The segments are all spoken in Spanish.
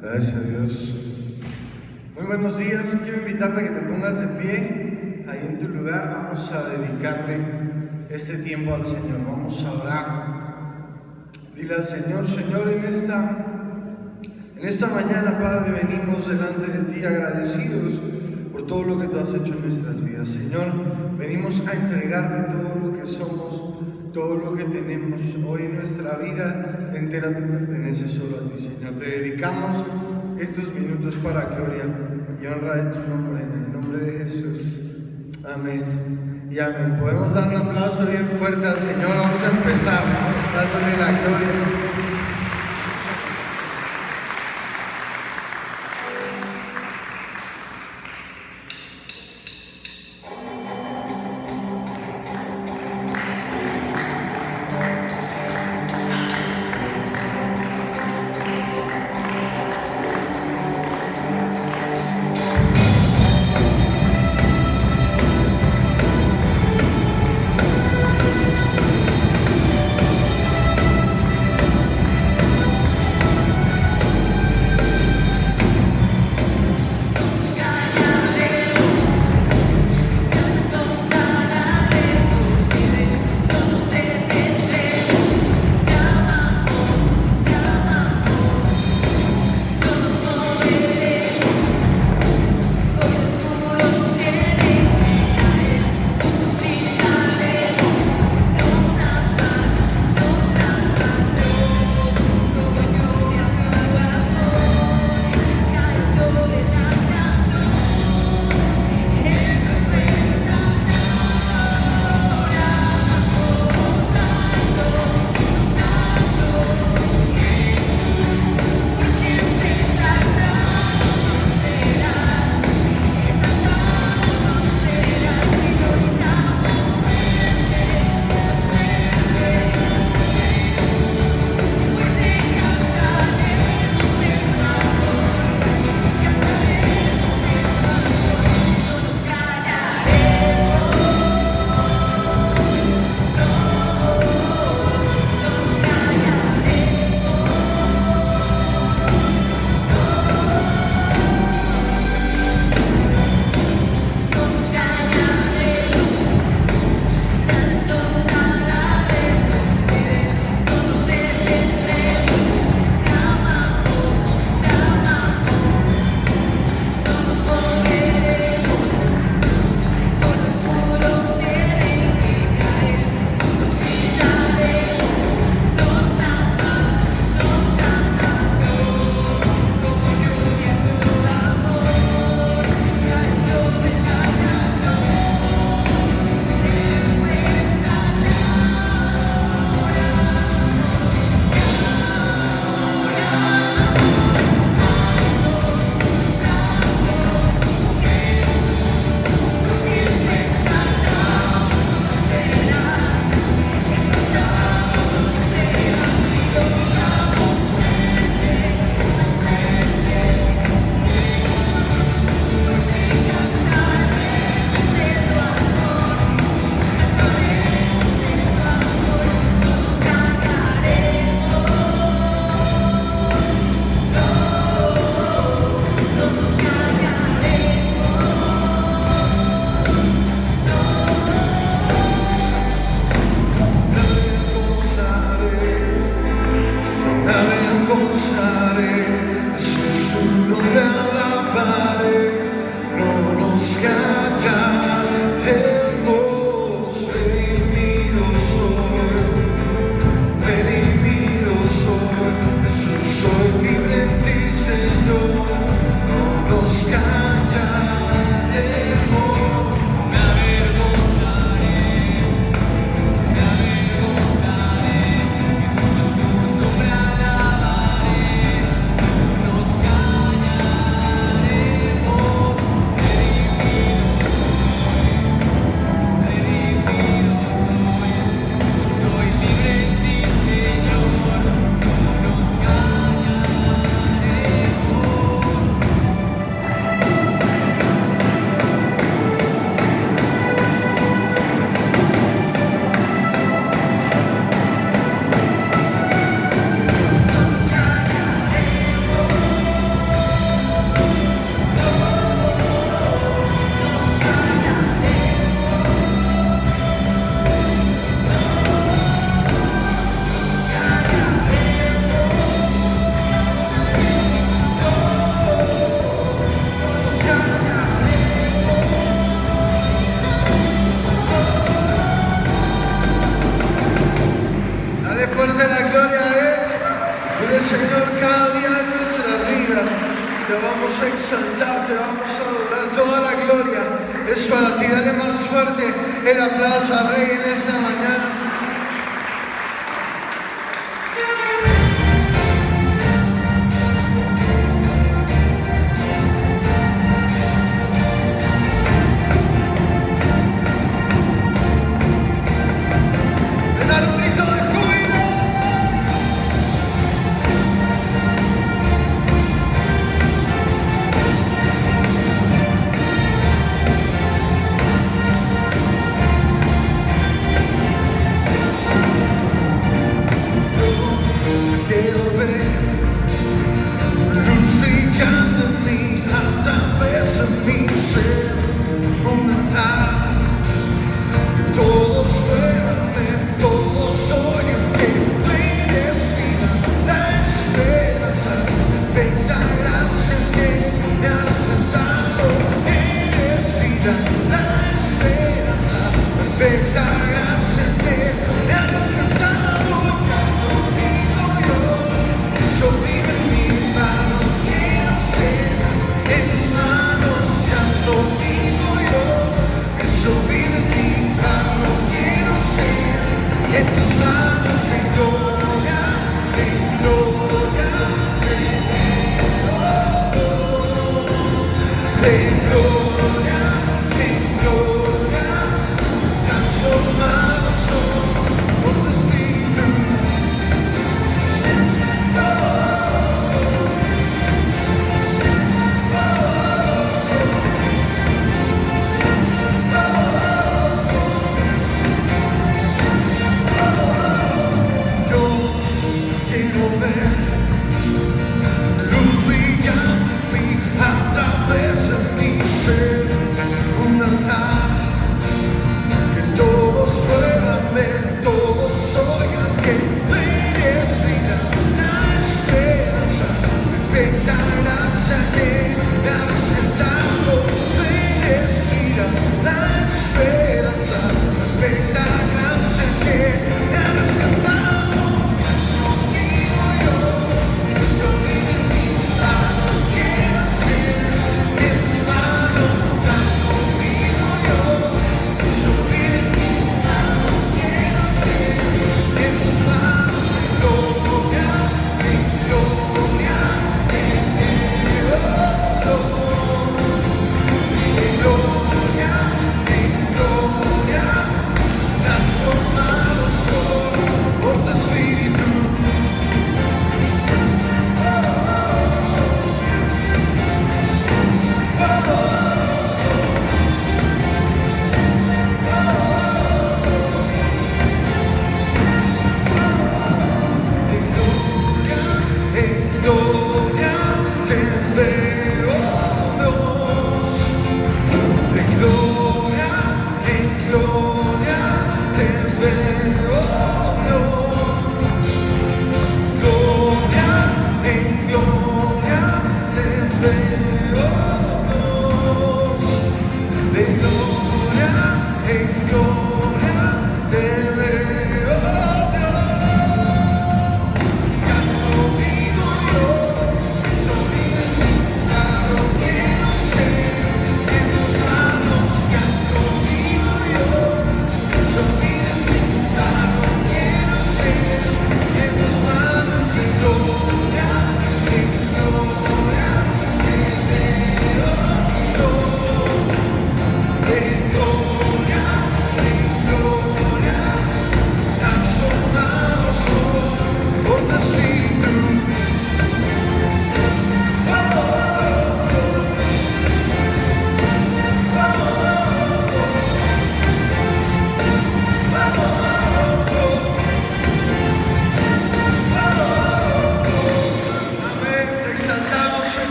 Gracias a Dios. Muy buenos días. Quiero invitarte a que te pongas de pie ahí en tu lugar. Vamos a dedicarle este tiempo al Señor. Vamos a orar. Dile al Señor: Señor, en esta mañana, Padre, venimos delante de ti agradecidos por todo lo que tú has hecho en nuestras vidas. Señor, venimos a entregarte todo lo que somos, todo lo que tenemos. Hoy nuestra vida entera te pertenece solo a ti, Señor. Te dedicamos estos minutos para gloria y honra de tu nombre, en el nombre de Jesús. Amén y amén. Podemos dar un aplauso bien fuerte al Señor. Vamos a empezar dándole la gloria. te vamos a adorar. Toda la gloria es para ti. Dale más fuerte el aplauso al Rey en esta mañana.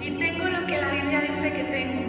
Y tengo lo que la Biblia dice que tengo.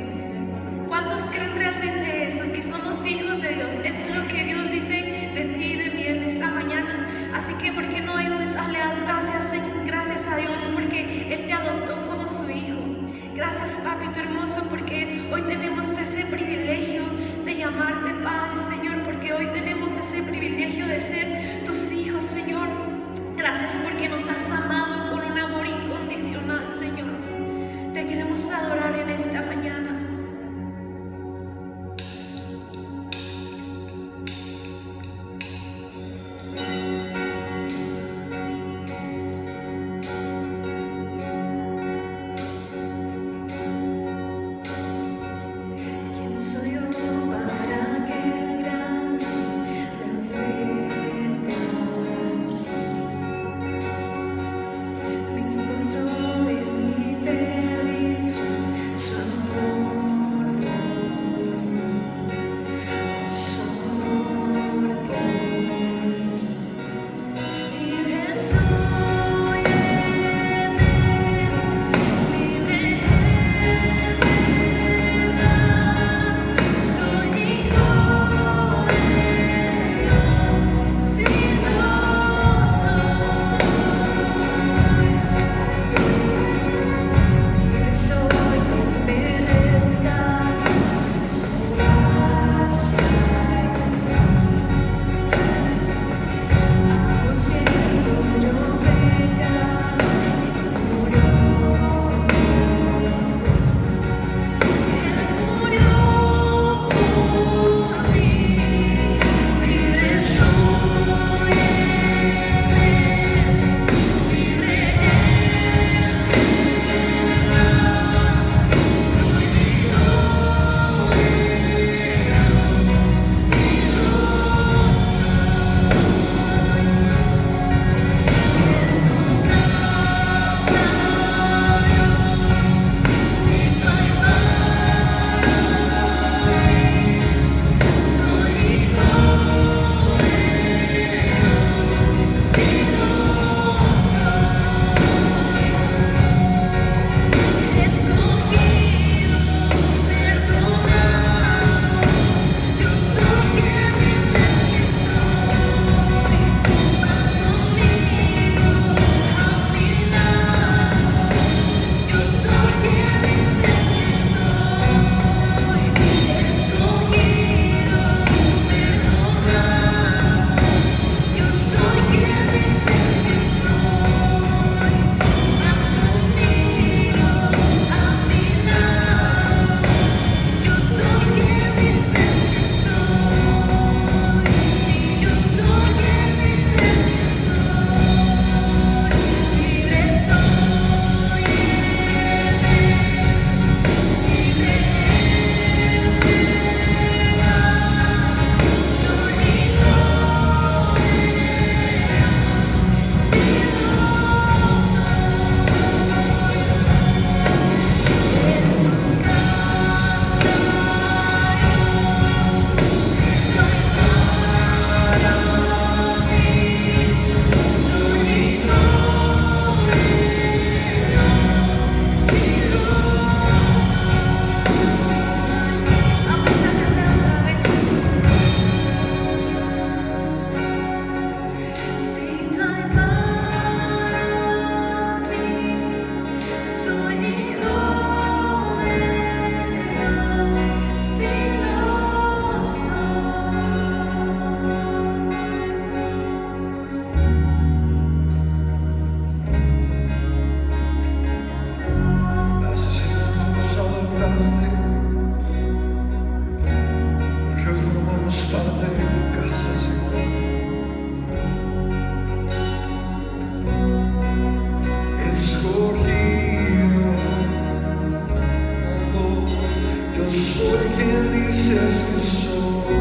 Yo soy quien dices que soy.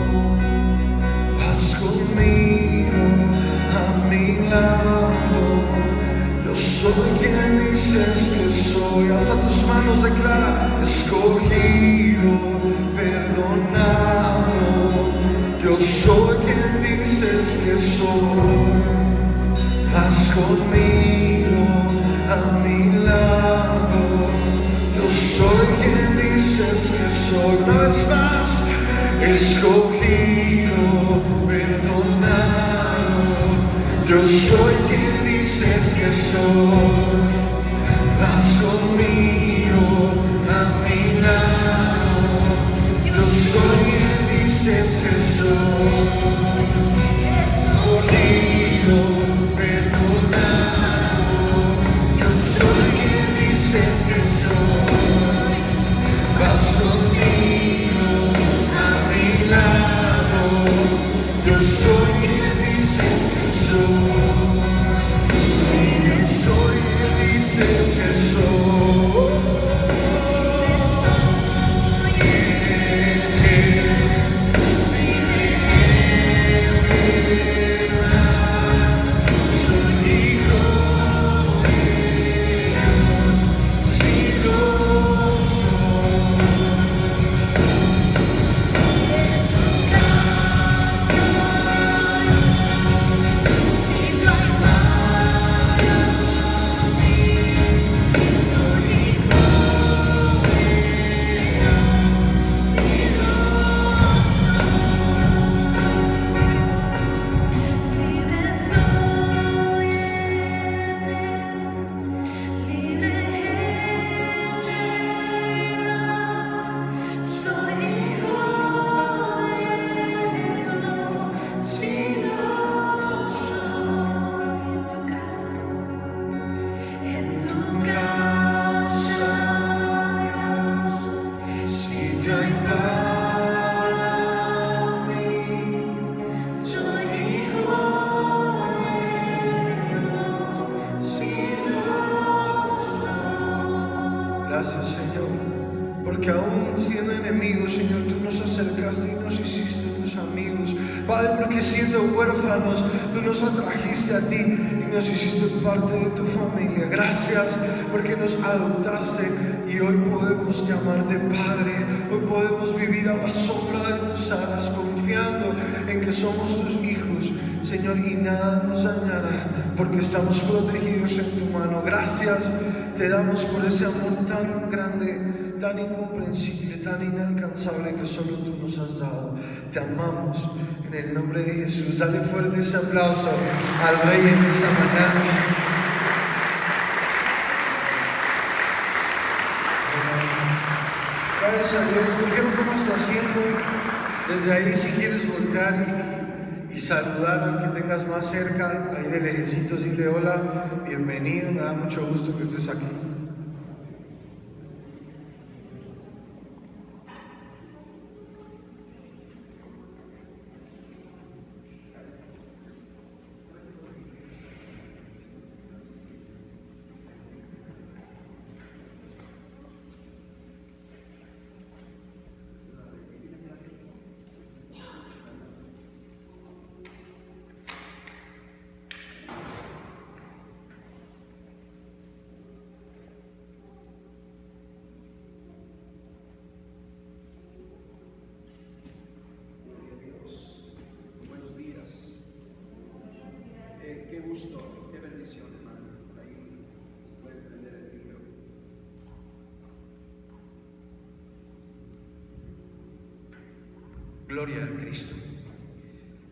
Vas conmigo a mi lado. Yo soy quien dices que soy. Alza tus manos, declara: escogido, perdonado. Yo soy quien dices que soy. Vas conmigo a mi lado. Yo soy quien dices que soy. Una vez más: escogido, perdonado. Yo soy quien dices que soy. Vas conmigo a mi lado. Yo soy quien dices que soy. Escogido, perdonado. Yo soy quien dices que soy. Vas conmigo a mi lado. Yo soy quien dices que soy. Yo soy quien dices que soy. Gracias, Señor, porque aún siendo enemigos, Señor, tú nos acercaste y nos hiciste tus amigos. Padre, porque siendo huérfanos, tú nos atrajiste a ti y nos hiciste parte de tu familia. Gracias porque nos adoptaste y hoy podemos llamarte Padre. Hoy podemos vivir a la sombra de tus alas, confiando en que somos tus hijos, Señor, y nada nos dañará, porque estamos protegidos en tu mano. Gracias te damos por ese amor tan grande, tan incomprensible, tan inalcanzable que solo tú nos has dado. Te amamos en el nombre de Jesús. Dale fuerte ese aplauso al Rey en esta mañana. Gracias a Dios. ¿Por qué no tomas tu asiento? Desde ahí, si quieres voltear y saludar al que tengas más cerca, ahí de lejecitos, dile hola, bienvenido, me da mucho gusto que estés aquí. Qué gusto, qué bendición, hermano. Ahí se puede prender el libro. Gloria a Cristo.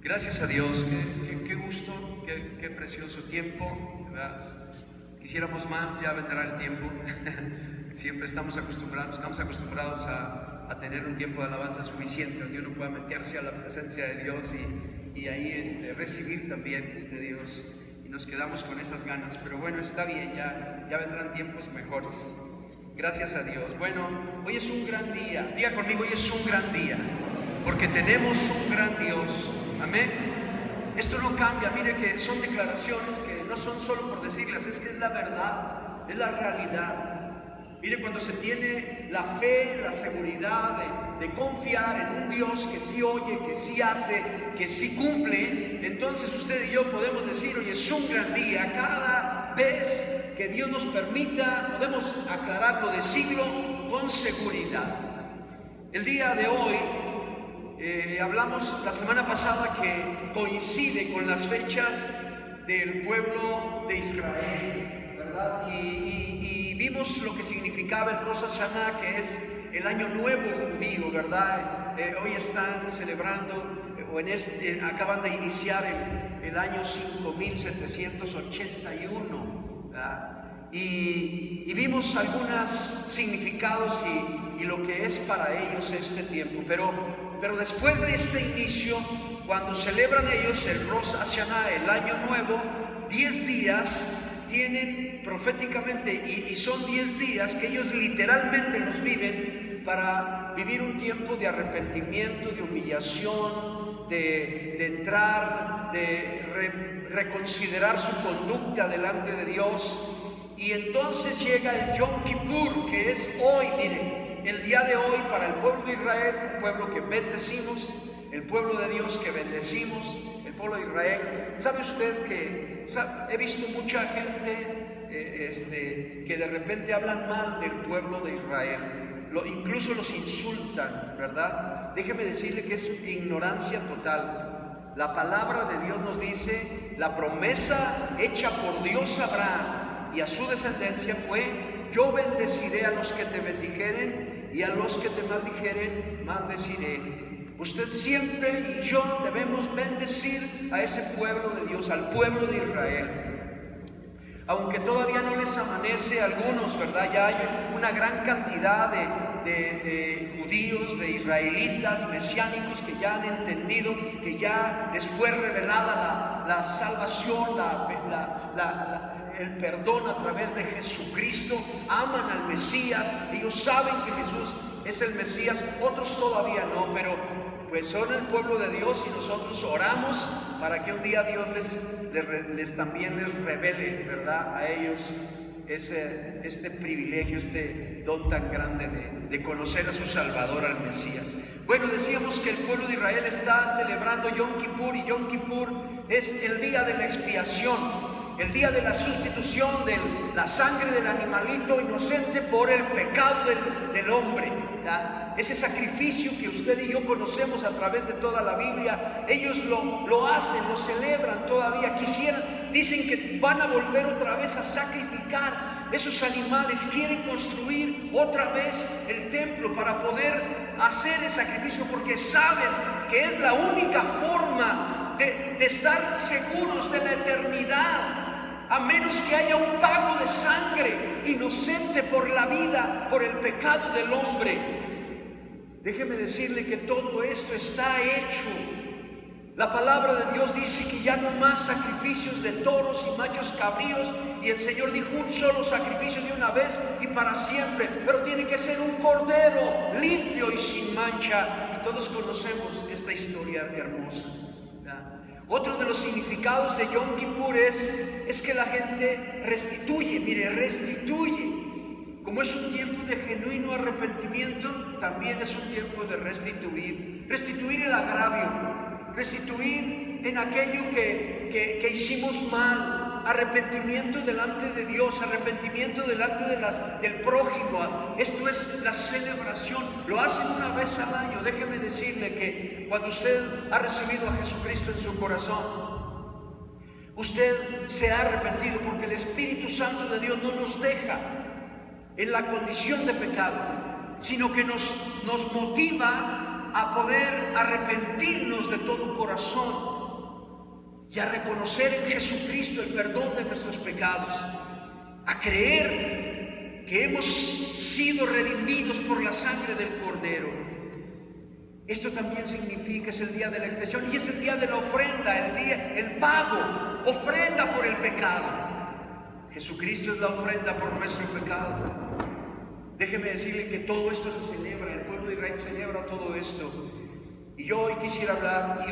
Gracias a Dios, qué gusto, qué precioso tiempo, ¿verdad? Quisiéramos más, ya vendrá el tiempo. Siempre estamos acostumbrados a tener un tiempo de alabanza suficiente, donde uno pueda meterse a la presencia de Dios y ahí recibir también de Dios. Y nos quedamos con esas ganas, pero bueno, está bien, ya vendrán tiempos mejores. Gracias a Dios. Bueno, hoy es un gran día. Diga conmigo, hoy es un gran día, porque tenemos un gran Dios. Amén. Esto no cambia. Mire que son declaraciones que no son solo por decirlas, es que es la verdad, es la realidad. Mire, cuando se tiene la fe, la seguridad de confiar en un Dios que sí oye, que sí hace, que sí cumple, entonces usted y yo podemos decir, oye, es un gran día. Cada vez que Dios nos permita, podemos aclararlo, decirlo con seguridad. El día de hoy, hablamos la semana pasada que coincide con las fechas del pueblo de Israel, ¿verdad? Y vimos lo que significaba el Rosh Hashanah, que es el año nuevo judío, ¿verdad? Hoy están celebrando, acaban de iniciar el año 5781, ¿verdad? Y vimos algunos significados y lo que es para ellos este tiempo, pero después de este inicio, cuando celebran ellos el Rosh Hashanah, el año nuevo, 10 días tienen proféticamente, y son 10 días que ellos literalmente los viven para vivir un tiempo de arrepentimiento, de humillación, de entrar, de reconsiderar su conducta delante de Dios. Y entonces llega el Yom Kippur, que es hoy, miren, el día de hoy para el pueblo de Israel, un pueblo que bendecimos, el pueblo de Dios que bendecimos, el pueblo de Israel. ¿Sabe usted que he visto mucha gente que de repente hablan mal del pueblo de Israel? Incluso los insultan, ¿verdad? Déjeme decirle que es ignorancia total. La palabra de Dios nos dice, la promesa hecha por Dios a Abraham y a su descendencia fue: yo bendeciré a los que te bendijeren y a los que te maldijeren maldeciré. Usted siempre y yo debemos bendecir a ese pueblo de Dios, al pueblo de Israel. Aunque todavía no les amanece a algunos, ¿verdad? Ya hay una gran cantidad de judíos, de israelitas, mesiánicos, que ya han entendido, que ya les fue revelada la salvación, el perdón a través de Jesucristo. Aman al Mesías, ellos saben que Jesús es el Mesías, otros todavía no, pero pues son el pueblo de Dios y nosotros oramos para que un día Dios también les revele, ¿verdad?, a ellos este privilegio, este don tan grande de conocer a su Salvador, al Mesías. Bueno, decíamos que el pueblo de Israel está celebrando Yom Kippur, y Yom Kippur es el día de la expiación, el día de la sustitución de la sangre del animalito inocente por el pecado del hombre, ¿verdad? Ese sacrificio que usted y yo conocemos a través de toda la Biblia, ellos lo hacen, lo celebran todavía. Dicen que van a volver otra vez a sacrificar esos animales, quieren construir otra vez el templo para poder hacer el sacrificio, porque saben que es la única forma de estar seguros de la eternidad. A menos que haya un pago de sangre inocente por la vida, por el pecado del hombre. Déjeme decirle que todo esto está hecho. La palabra de Dios dice que ya no más sacrificios de toros y machos cabríos, y el Señor dijo: un solo sacrificio de una vez y para siempre, pero tiene que ser un cordero limpio y sin mancha. Y todos conocemos esta historia hermosa, ¿verdad? Otro de los significados de Yom Kippur es que la gente restituye, mire, restituye. Como es un tiempo de genuino arrepentimiento, también es un tiempo de restituir. Restituir el agravio, restituir en aquello que hicimos mal. Arrepentimiento delante de Dios, arrepentimiento delante del prójimo. Esto es la celebración. Lo hacen una vez al año. Déjeme decirle que cuando usted ha recibido a Jesucristo en su corazón, usted se ha arrepentido, porque el Espíritu Santo de Dios no nos deja en la condición de pecado, sino que nos motiva a poder arrepentirnos de todo corazón y a reconocer en Jesucristo el perdón de nuestros pecados, a creer que hemos sido redimidos por la sangre del Cordero. Esto también significa, es el día de la expiación, y es el día de la ofrenda, el pago, ofrenda por el pecado. Jesucristo es la ofrenda por nuestro pecado. Déjeme decirle que todo esto se celebra, el pueblo de Israel celebra todo esto. Y yo hoy quisiera hablar,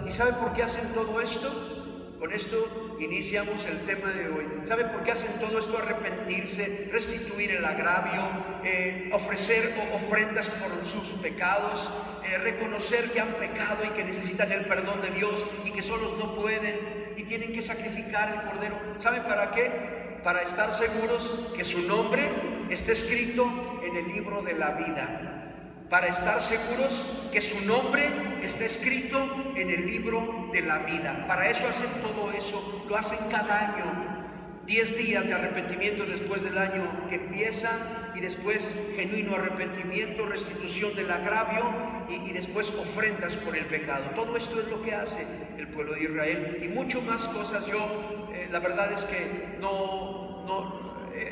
¿y sabe por qué hacen todo esto? Con esto iniciamos el tema de hoy. ¿Sabe por qué hacen todo esto? Arrepentirse, restituir el agravio, ofrecer ofrendas por sus pecados, reconocer que han pecado y que necesitan el perdón de Dios y que solos no pueden y tienen que sacrificar el cordero. ¿Sabe para qué? Para estar seguros que su nombre está escrito en el libro de la vida. Para estar seguros que su nombre está escrito en el libro de la vida. Para eso hacen todo eso, lo hacen cada año. 10 días de arrepentimiento después del año que empieza, y después genuino arrepentimiento, restitución del agravio y después ofrendas por el pecado. Todo esto es lo que hace el pueblo de Israel y mucho más cosas. Yo la verdad es que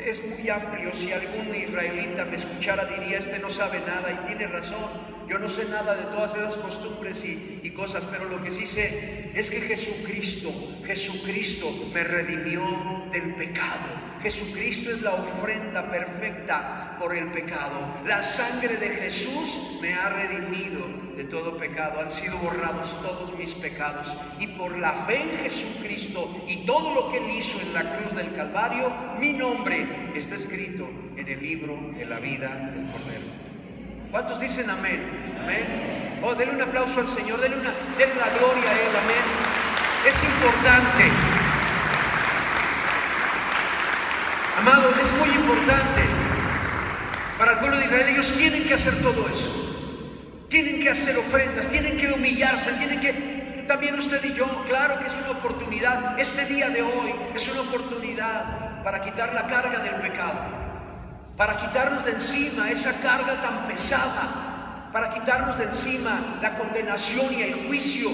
es muy amplio. Si algún israelita me escuchara diría, este no sabe nada, y tiene razón. Yo no sé nada de todas esas costumbres y cosas, pero lo que sí sé es que Jesucristo me redimió del pecado. Jesucristo es la ofrenda perfecta por el pecado. La sangre de Jesús me ha redimido de todo pecado. Han sido borrados todos mis pecados. Y por la fe en Jesucristo y todo lo que Él hizo en la cruz del Calvario, mi nombre está escrito en el libro de la vida del Cordero. ¿Cuántos dicen amén? Amén. Oh, denle un aplauso al Señor, denle la gloria a Él, amén. Es importante. Amado, es muy importante para el pueblo de Israel. Ellos tienen que hacer todo eso. Tienen que hacer ofrendas, tienen que humillarse, también usted y yo, claro que es una oportunidad. Este día de hoy es una oportunidad para quitar la carga del pecado, para quitarnos de encima esa carga tan pesada, para quitarnos de encima la condenación y el juicio,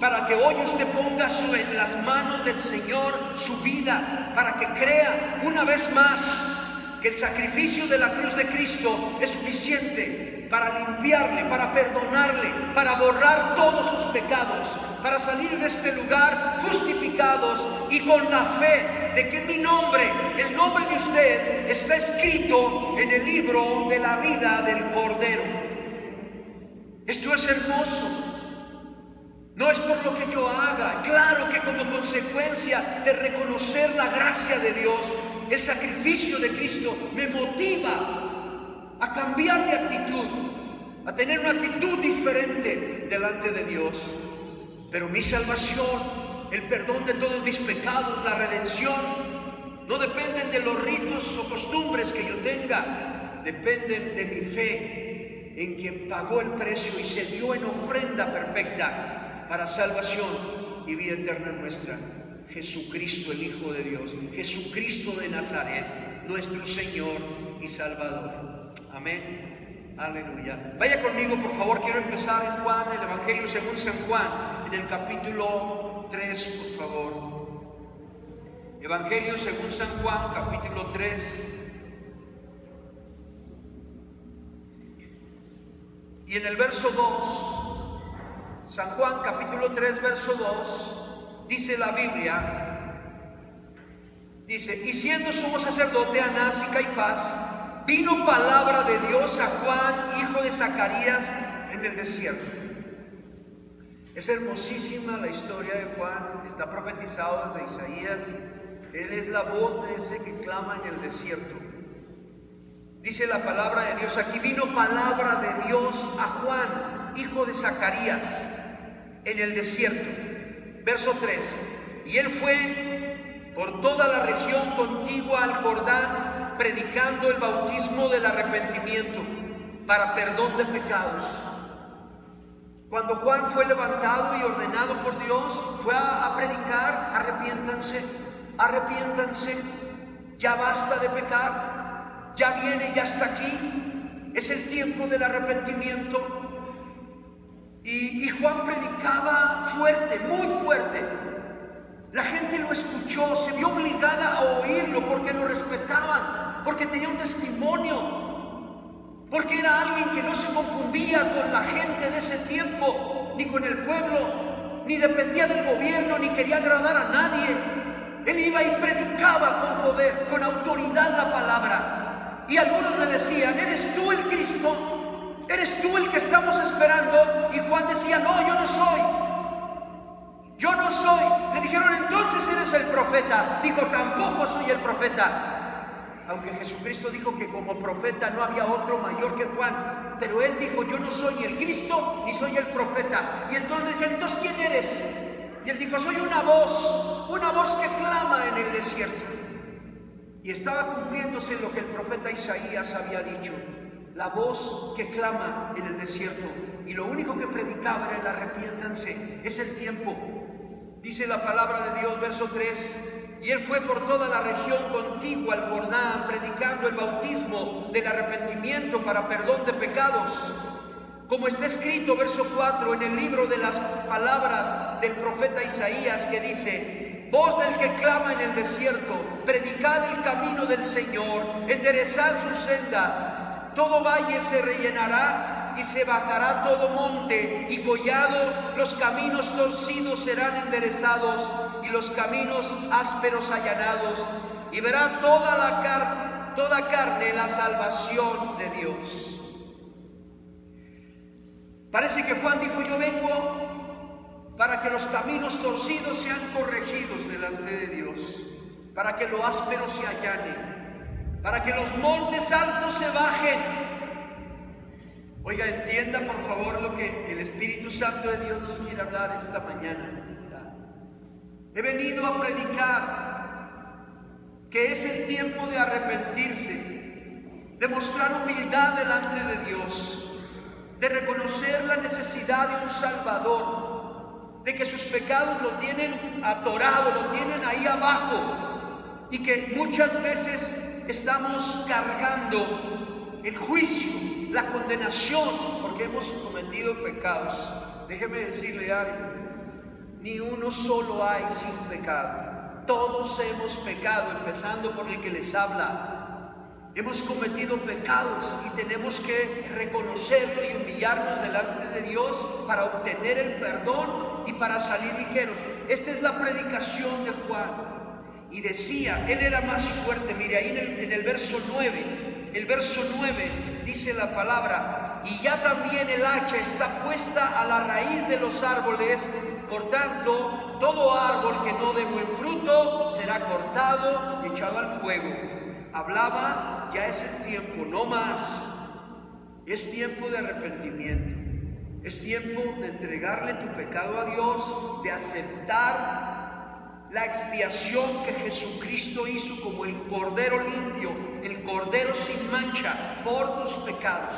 para que hoy usted ponga en las manos del Señor su vida, para que crea una vez más que el sacrificio de la cruz de Cristo es suficiente para limpiarle, para perdonarle, para borrar todos sus pecados, para salir de este lugar justificados y con la fe de que mi nombre, el nombre de usted, está escrito en el libro de la vida del Cordero. Esto es hermoso. No es por lo que yo haga, claro que como consecuencia de reconocer la gracia de Dios, el sacrificio de Cristo me motiva a cambiar de actitud, a tener una actitud diferente delante de Dios. Pero mi salvación, el perdón de todos mis pecados, la redención, no dependen de los ritos o costumbres que yo tenga, dependen de mi fe en quien pagó el precio y se dio en ofrenda perfecta para salvación y vida eterna nuestra. Jesucristo, el Hijo de Dios, Jesucristo de Nazaret, nuestro Señor y Salvador. Amén. Aleluya. Vaya conmigo, por favor. Quiero empezar en Juan, el Evangelio según San Juan, en el capítulo 3, por favor. Evangelio según San Juan, capítulo 3. Y en el verso 2, San Juan capítulo 3, verso 2, dice la Biblia, dice, y siendo sumo sacerdote Anás y Caifás, vino palabra de Dios a Juan, hijo de Zacarías, en el desierto. Es hermosísima la historia de Juan, está profetizado desde Isaías. Él es la voz de ese que clama en el desierto. Dice la palabra de Dios aquí, vino palabra de Dios a Juan, hijo de Zacarías, en el desierto. Verso 3, y él fue por toda la región contigua al Jordán, predicando el bautismo del arrepentimiento para perdón de pecados. Cuando Juan fue levantado y ordenado por Dios, fue a predicar, arrepiéntanse, arrepiéntanse, ya basta de pecar, ya viene, ya está aquí, es el tiempo del arrepentimiento. Y Juan predicaba fuerte, muy fuerte. La gente lo escuchó, se vio obligada a oírlo porque lo respetaban, porque tenía un testimonio, porque era alguien que no se confundía con la gente de ese tiempo, ni con el pueblo, ni dependía del gobierno, ni quería agradar a nadie. Él iba y predicaba con poder, con autoridad la palabra. Y algunos le decían, ¿eres tú el Cristo? ¿Eres tú el que estamos esperando? Y Juan decía, no, yo no soy. Yo no soy. Le dijeron, entonces profeta. Dijo, tampoco soy el profeta. Aunque Jesucristo dijo que como profeta no había otro mayor que Juan, pero él dijo, yo no soy el Cristo ni soy el profeta. Y entonces decían, entonces ¿quién eres? Y él dijo, soy una voz que clama en el desierto. Y estaba cumpliéndose lo que el profeta Isaías había dicho, la voz que clama en el desierto. Y lo único que predicaba era el arrepiéntanse, es el tiempo. Dice la palabra de Dios, verso 3, y él fue por toda la región contigua al Jordán, predicando el bautismo del arrepentimiento para perdón de pecados. Como está escrito, verso 4, en el libro de las palabras del profeta Isaías, que dice, voz del que clama en el desierto, predicad el camino del Señor, enderezad sus sendas, todo valle se rellenará y se bajará todo monte y collado, los caminos torcidos serán enderezados y los caminos ásperos allanados, y verá toda carne la salvación de Dios. Parece que Juan dijo, yo vengo para que los caminos torcidos sean corregidos delante de Dios, para que lo áspero se allane, para que los montes altos se bajen. Oiga, entienda por favor lo que el Espíritu Santo de Dios nos quiere hablar esta mañana. He venido a predicar que es el tiempo de arrepentirse, de mostrar humildad delante de Dios, de reconocer la necesidad de un Salvador, de que sus pecados lo tienen atorado, lo tienen ahí abajo, y que muchas veces estamos cargando el juicio, la condenación, porque hemos cometido pecados. Déjeme decirle algo, ni uno solo hay sin pecado. Todos hemos pecado, empezando por el que les habla. Hemos cometido pecados y tenemos que reconocerlo y humillarnos delante de Dios para obtener el perdón y para salir ligeros. Esta es la predicación de Juan. Y decía, él era más fuerte. Mire, ahí en el verso 9, el verso 9 dice la palabra, y ya también el hacha está puesta a la raíz de los árboles, por tanto, todo árbol que no dé buen fruto será cortado y echado al fuego. Hablaba, ya es el tiempo, no más. Es tiempo de arrepentimiento. Es tiempo de entregarle tu pecado a Dios, de aceptar la expiación que Jesucristo hizo como el Cordero limpio, el Cordero sin mancha por tus pecados.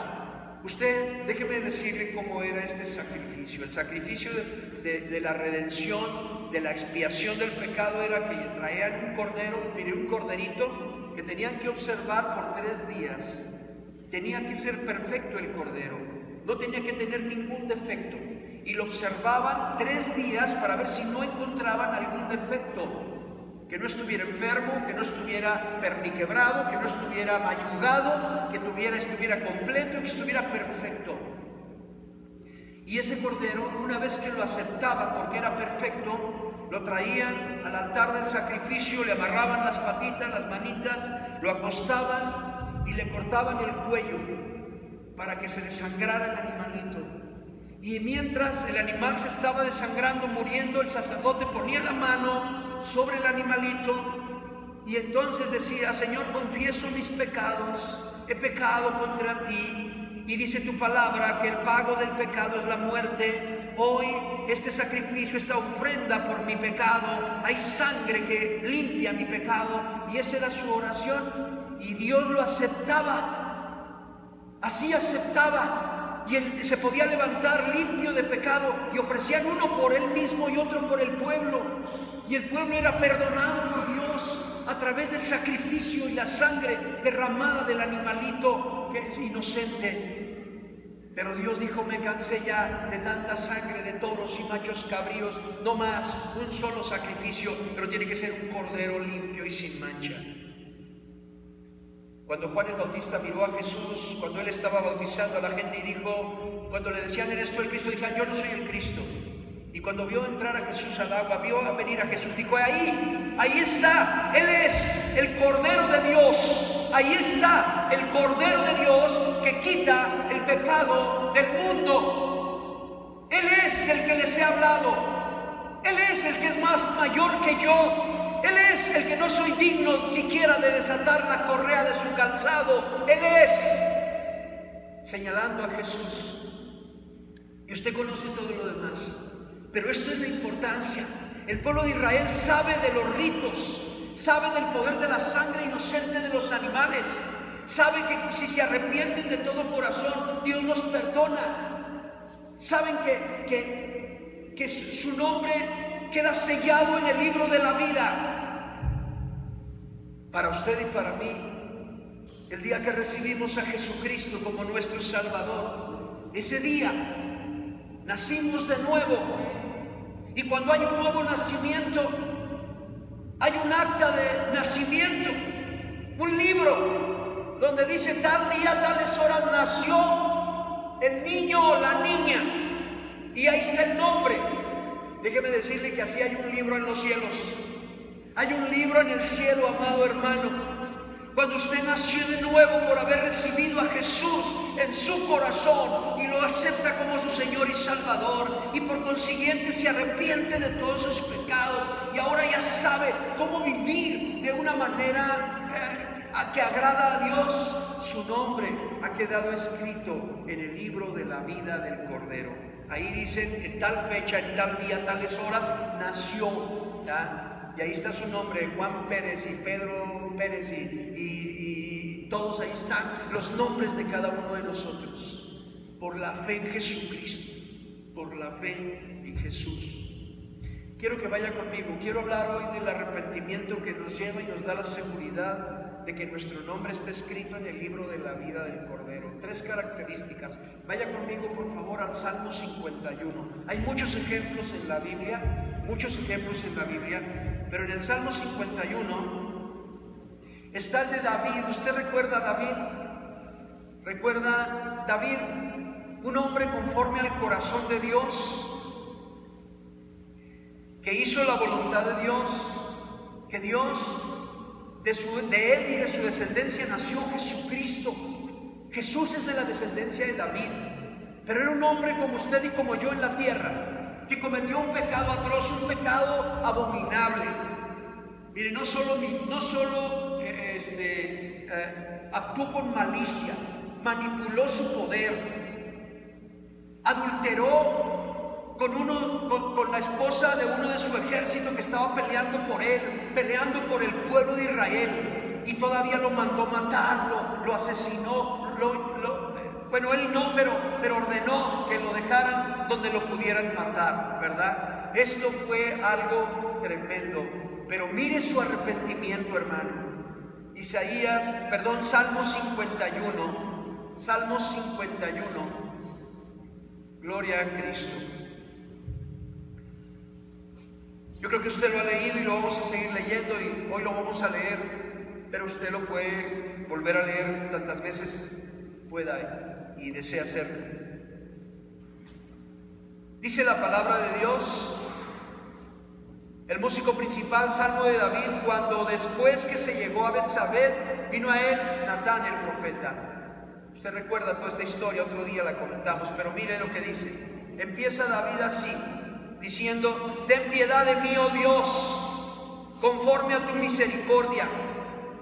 Usted, déjeme decirle cómo era este sacrificio. El sacrificio de la redención, de la expiación del pecado, era que traían un cordero, mire, un corderito, que tenían que observar por 3 días. Tenía que ser perfecto el cordero, no tenía que tener ningún defecto. Y lo observaban 3 días para ver si no encontraban algún defecto. Que no estuviera enfermo, que no estuviera perniquebrado, que no estuviera mayugado, que estuviera completo, que estuviera perfecto. Y ese cordero, una vez que lo aceptaban porque era perfecto, lo traían al altar del sacrificio, le amarraban las patitas, las manitas, lo acostaban y le cortaban el cuello para que se desangrara el animalito. Y mientras el animal se estaba desangrando, muriendo, el sacerdote ponía la mano sobre el animalito y entonces decía, Señor, confieso mis pecados, he pecado contra ti, y dice tu palabra que el pago del pecado es la muerte. Hoy este sacrificio, esta ofrenda por mi pecado, hay sangre que limpia mi pecado. Y esa era su oración, y Dios lo aceptaba, así aceptaba. Y él se podía levantar limpio de pecado, y ofrecían uno por él mismo y otro por el pueblo. Y el pueblo era perdonado por Dios a través del sacrificio y la sangre derramada del animalito que es inocente. Pero Dios dijo, me cansé ya de tanta sangre de toros y machos cabríos, no más, un solo sacrificio, pero tiene que ser un cordero limpio y sin mancha. Cuando Juan el Bautista miró a Jesús, cuando él estaba bautizando a la gente y dijo, cuando le decían, ¿eres tú el Cristo? Dijeron, yo no soy el Cristo. Y cuando vio entrar a Jesús al agua, vio a venir a Jesús, dijo, ahí está, Él es el Cordero de Dios, ahí está el Cordero de Dios que quita el pecado del mundo. Él es el que les he hablado, Él es el que es más mayor que yo, Él es el que no soy digno siquiera de desatar la correa de su calzado. Él es, señalando a Jesús. Y usted conoce todo lo demás, pero esto es la importancia. El pueblo de Israel sabe de los ritos, sabe del poder de la sangre inocente de los animales, sabe que si se arrepienten de todo corazón, Dios los perdona. Saben que su nombre queda sellado en el libro de la vida. Para usted y para mí, el día que recibimos a Jesucristo como nuestro Salvador, ese día nacimos de nuevo. Y cuando hay un nuevo nacimiento, hay un acta de nacimiento, un libro donde dice tal día, tales horas nació el niño o la niña, y ahí está el nombre. Déjeme decirle que así hay un libro en los cielos, hay un libro en el cielo, amado hermano. Cuando usted nació de nuevo por haber recibido a Jesús en su corazón y lo acepta como su Señor y Salvador, y por consiguiente se arrepiente de todos sus pecados y ahora ya sabe cómo vivir de una manera que agrada a Dios, su nombre ha quedado escrito en el libro de la vida del Cordero. Ahí dicen en tal fecha, en tal día, tales horas nació, ¿ya? Y ahí está su nombre, Juan Pérez y Pedro Pérez y todos ahí están los nombres de cada uno de nosotros, por la fe en Jesucristo, por la fe en Jesús. Quiero que vaya conmigo, quiero hablar hoy del arrepentimiento que nos lleva y nos da la seguridad de que nuestro nombre está escrito en el libro de la vida del Cordero. 3 características. Vaya conmigo por favor al Salmo 51. Hay muchos ejemplos en la Biblia, pero en el Salmo 51 está el de David. ¿Usted recuerda a David? ¿Recuerda David? Un hombre conforme al corazón de Dios, que hizo la voluntad de Dios, que Dios, de él y de su descendencia nació Jesucristo. Jesús es de la descendencia de David, pero era un hombre como usted y como yo en la tierra, que cometió un pecado atroz, un pecado abominable. Mire, no solo actuó con malicia, manipuló su poder, adulteró con la esposa de uno de su ejército que estaba peleando por él, peleando por el pueblo de Israel, y todavía lo mandó matar, lo asesinó, bueno, él no, pero ordenó que lo dejaran donde lo pudieran matar, ¿verdad? Esto fue algo tremendo, pero mire su arrepentimiento, hermano. Salmo 51, gloria a Cristo. Yo creo que usted lo ha leído y lo vamos a seguir leyendo y hoy lo vamos a leer, pero usted lo puede volver a leer tantas veces pueda y desea hacerlo. Dice la palabra de Dios, el músico principal, Salmo de David, cuando después que se llegó a Betsabé, vino a él Natán el profeta. Usted recuerda toda esta historia, otro día la comentamos, pero mire lo que dice. Empieza David así, diciendo: ten piedad de mí, oh Dios, conforme a tu misericordia,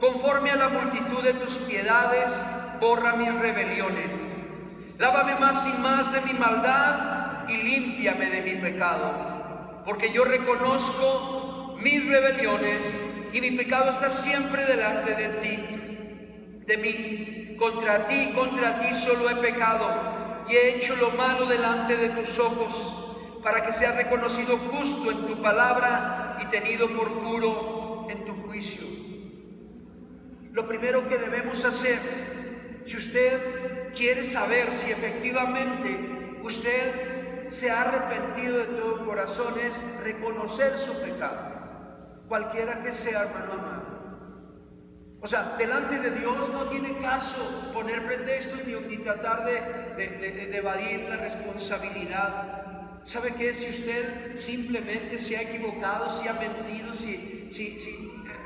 conforme a la multitud de tus piedades, borra mis rebeliones. Lávame más y más de mi maldad y límpiame de mi pecado, porque yo reconozco mis rebeliones y mi pecado está siempre delante de mí. Contra ti solo he pecado y he hecho lo malo delante de tus ojos, para que seas reconocido justo en tu palabra y tenido por puro en tu juicio. Lo primero que debemos hacer, si usted quiere saber si efectivamente usted se ha arrepentido de todo corazón, es reconocer su pecado, cualquiera que sea, hermano amado. O sea, delante de Dios no tiene caso poner pretextos ni tratar de evadir la responsabilidad. ¿Sabe qué? Si usted simplemente se ha equivocado, si ha mentido,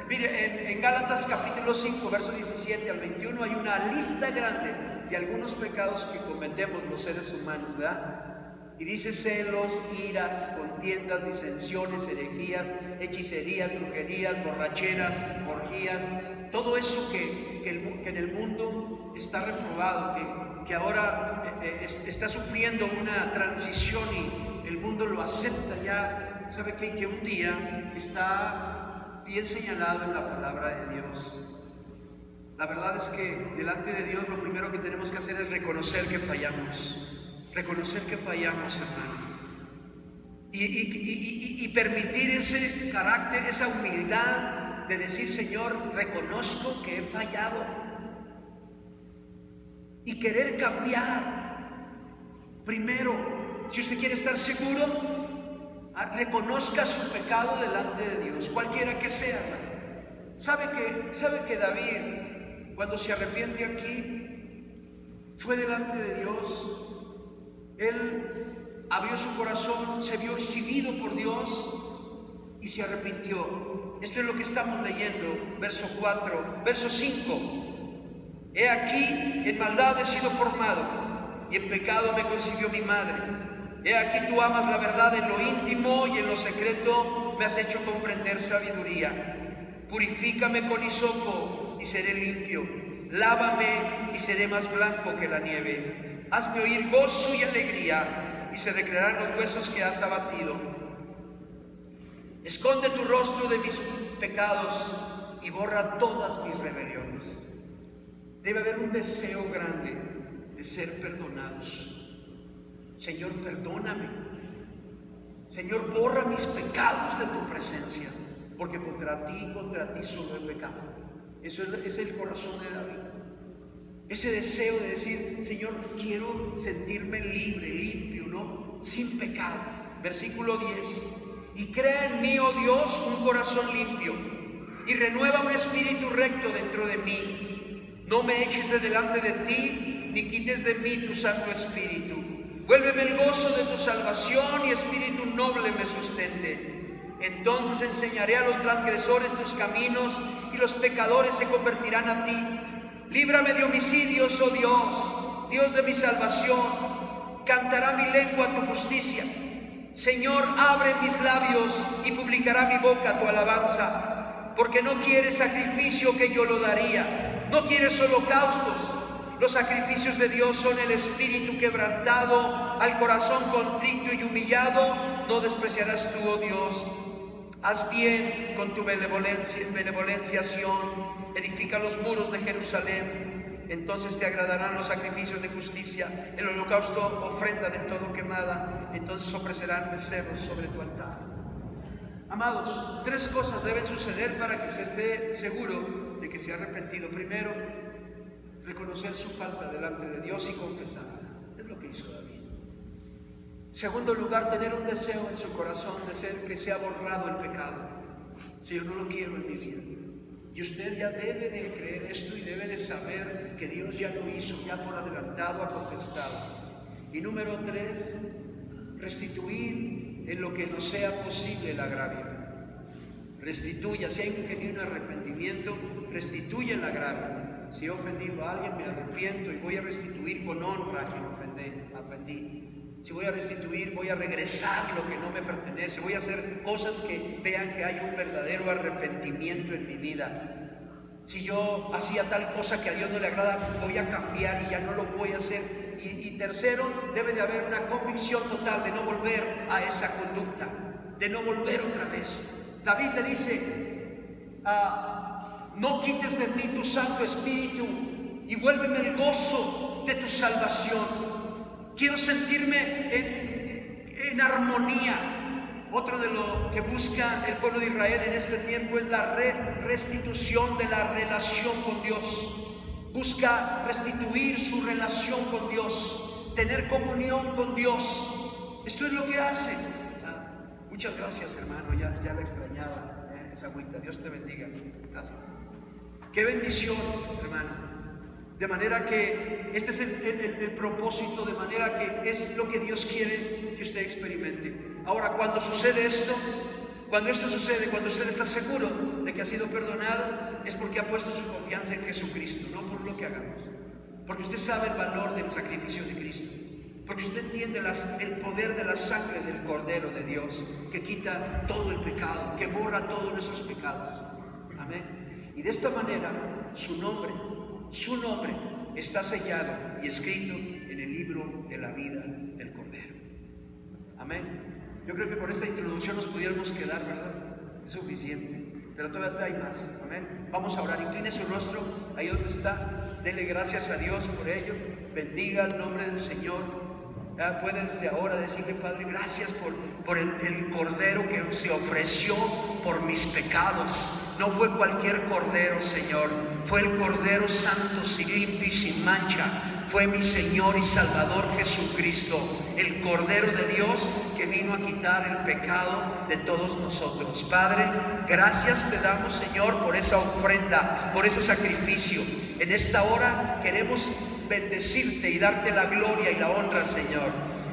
mire, en Gálatas capítulo 5, verso 17 al 21 hay una lista grande de algunos pecados que cometemos los seres humanos, ¿verdad? Y dice celos, iras, contiendas, disensiones, herejías, hechicerías, brujerías, borracheras, orgías, todo eso que en el mundo está reprobado, que ahora está sufriendo una transición y el mundo lo acepta ya. ¿Sabe qué? Que un día está bien señalado en la palabra de Dios. La verdad es que delante de Dios lo primero que tenemos que hacer es reconocer que fallamos. Reconocer que fallamos, hermano. Y permitir ese carácter, esa humildad de decir: Señor, reconozco que he fallado. Y querer cambiar. Primero, si usted quiere estar seguro, reconozca su pecado delante de Dios, cualquiera que sea, hermano. ¿Sabe que David, cuando se arrepiente aquí, fue delante de Dios? Él abrió su corazón, se vio exhibido por Dios y se arrepintió. Esto es lo que estamos leyendo, verso 4, verso 5. He aquí, en maldad he sido formado, y en pecado me concibió mi madre. He aquí, tú amas la verdad en lo íntimo, y en lo secreto me has hecho comprender sabiduría. Purifícame con hisopo y seré limpio. Lávame y seré más blanco que la nieve. Hazme oír gozo y alegría, y se declararán los huesos que has abatido. Esconde tu rostro de mis pecados y borra todas mis rebeliones. Debe haber un deseo grande de ser perdonados. Señor, perdóname. Señor, borra mis pecados de tu presencia, porque contra ti solo he pecado. Eso es el corazón de David. Ese deseo de decir: Señor, quiero sentirme libre, limpio, ¿no? Sin pecado. Versículo 10. Y crea en mí, oh Dios, un corazón limpio, y renueva un espíritu recto dentro de mí. No me eches de delante de ti, ni quites de mí tu Santo Espíritu. Vuélveme el gozo de tu salvación, y espíritu noble me sustente. Entonces enseñaré a los transgresores tus caminos, y los pecadores se convertirán a ti. Líbrame de homicidios, oh Dios, Dios de mi salvación. Cantará mi lengua tu justicia. Señor, abre mis labios y publicará mi boca tu alabanza. Porque no quieres sacrificio, que yo lo daría. No quieres holocaustos. Los sacrificios de Dios son el espíritu quebrantado. Al corazón contrito y humillado no despreciarás tú, oh Dios. Haz bien con tu benevolencia, Sión. Edifica los muros de Jerusalén. Entonces te agradarán los sacrificios de justicia, el holocausto, ofrenda de todo quemada. Entonces ofrecerán becerros sobre tu altar. Amados, 3 cosas deben suceder para que usted esté seguro de que se ha arrepentido. Primero, reconocer su falta delante de Dios y confesarla. Es lo que hizo David. Segundo lugar, tener un deseo en su corazón de ser que sea borrado el pecado. Si yo no lo quiero en mi vida. Y usted ya debe de creer esto y debe de saber que Dios ya lo hizo, ya por adelantado ha contestado. Y número 3, restituir en lo que nos sea posible el agravio. Restituya, si hay un genuino arrepentimiento, restituye el agravio. Si he ofendido a alguien, me arrepiento y voy a restituir con honra a quien ofendí. Si voy a restituir, voy a regresar lo que no me pertenece. Voy a hacer cosas que vean que hay un verdadero arrepentimiento en mi vida. Si yo hacía tal cosa que a Dios no le agrada, voy a cambiar y ya no lo voy a hacer. Y tercero, debe de haber una convicción total de no volver a esa conducta, de no volver otra vez. David le dice: no quites de mí tu Santo Espíritu y vuélveme el gozo de tu salvación. Quiero sentirme en armonía. Otro de lo que busca el pueblo de Israel en este tiempo es la restitución de la relación con Dios. Busca restituir su relación con Dios, tener comunión con Dios. Esto es lo que hace. Muchas gracias, hermano, ya la extrañaba, esa agüita. Dios te bendiga. Gracias. Qué bendición, hermano. De manera que este es el propósito, de manera que es lo que Dios quiere que usted experimente. Ahora, cuando sucede esto, cuando esto sucede, cuando usted está seguro de que ha sido perdonado, es porque ha puesto su confianza en Jesucristo, no por lo que hagamos. Porque usted sabe el valor del sacrificio de Cristo. porque usted entiende el poder de la sangre del Cordero de Dios, que quita todo el pecado, que borra todos nuestros pecados. Amén. Y de esta manera su nombre está sellado y escrito en el libro de la vida del Cordero. Amén. Yo creo que con esta introducción nos pudiéramos quedar, ¿verdad? Es suficiente, pero todavía hay más. Amén. Vamos a orar. Incline su rostro ahí donde está. Dele gracias a Dios por ello. Bendiga el nombre del Señor. Puede desde ahora decirle: Padre, gracias por el Cordero que se ofreció por mis pecados. No fue cualquier Cordero, Señor. Fue el Cordero santo, sin limpio y sin mancha. Fue mi Señor y Salvador Jesucristo, el Cordero de Dios que vino a quitar el pecado de todos nosotros. Padre, gracias te damos, Señor, por esa ofrenda, por ese sacrificio. En esta hora queremos bendecirte y darte la gloria y la honra, Señor.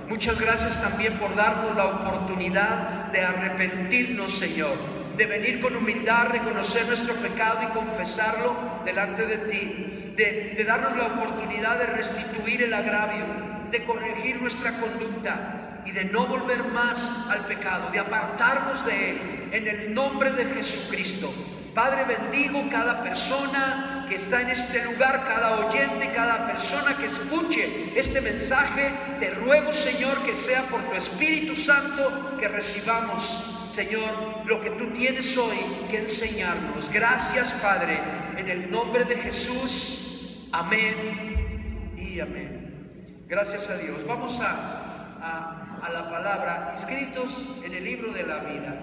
Muchas gracias también por darnos la oportunidad de arrepentirnos, Señor, de venir con humildad, reconocer nuestro pecado y confesarlo delante de ti, de darnos la oportunidad de restituir el agravio, de corregir nuestra conducta y de no volver más al pecado, de apartarnos de él, en el nombre de Jesucristo. Padre, bendigo cada persona que está en este lugar, cada oyente, cada persona que escuche este mensaje. Te ruego, Señor, que sea por tu Espíritu Santo que recibamos, Señor, lo que tú tienes hoy que enseñarnos. Gracias, Padre, en el nombre de Jesús. Amén y amén. Gracias a Dios. Vamos a la palabra, inscritos en el libro de la vida.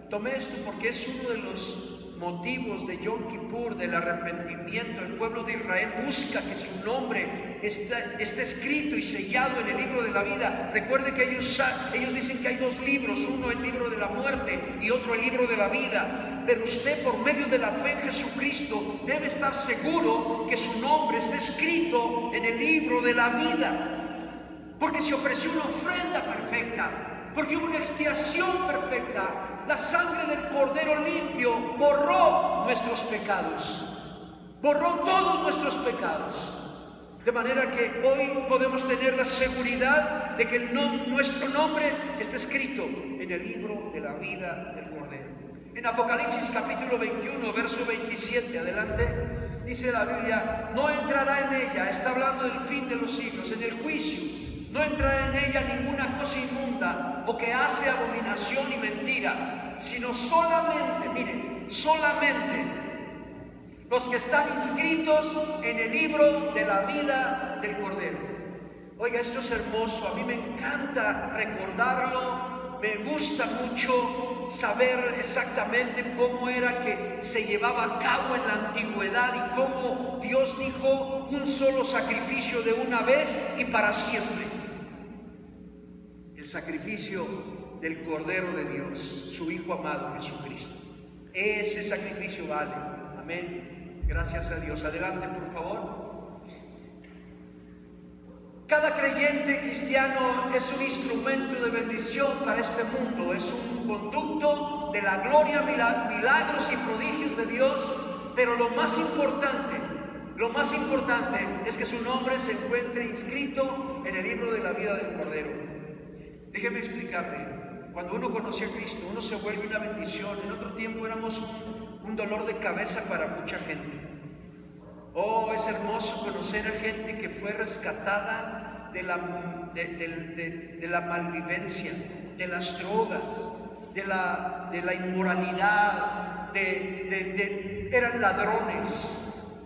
Tomé esto porque es uno de los motivos de Yom Kippur, del arrepentimiento. El pueblo de Israel busca que su nombre esté escrito y sellado en el libro de la vida. Recuerde que ellos dicen que hay dos libros, uno el libro de la muerte y otro el libro de la vida. Pero usted, por medio de la fe en Jesucristo, debe estar seguro que su nombre está escrito en el libro de la vida, porque se ofreció una ofrenda perfecta, porque hubo una expiación perfecta. La sangre del Cordero limpio borró nuestros pecados, borró todos nuestros pecados, de manera que hoy podemos tener la seguridad de que nuestro nombre está escrito en el libro de la vida del Cordero. En Apocalipsis capítulo 21, verso 27, adelante, dice la Biblia: no entrará en ella, está hablando del fin de los siglos, en el juicio, no entrará en ella ninguna cosa inmunda o que hace abominación y mentira, sino solamente, miren, solamente los que están inscritos en el libro de la vida del Cordero. Oiga, esto es hermoso, a mí me encanta recordarlo, me gusta mucho saber exactamente cómo era que se llevaba a cabo en la antigüedad y cómo Dios dijo: un solo sacrificio de una vez y para siempre. El sacrificio del Cordero de Dios, su Hijo amado Jesucristo. Ese sacrificio vale. Amén. Gracias a Dios. Adelante, por favor. Cada creyente cristiano es un instrumento de bendición para este mundo, es un conducto de la gloria, milagros y prodigios de Dios, pero lo más importante es que su nombre se encuentre inscrito en el libro de la vida del Cordero. Déjeme explicarle, cuando uno conoce a Cristo, uno se vuelve una bendición. En otro tiempo éramos un dolor de cabeza para mucha gente. Oh, es hermoso conocer a gente que fue rescatada de la malvivencia, de las drogas, de la inmoralidad, eran ladrones,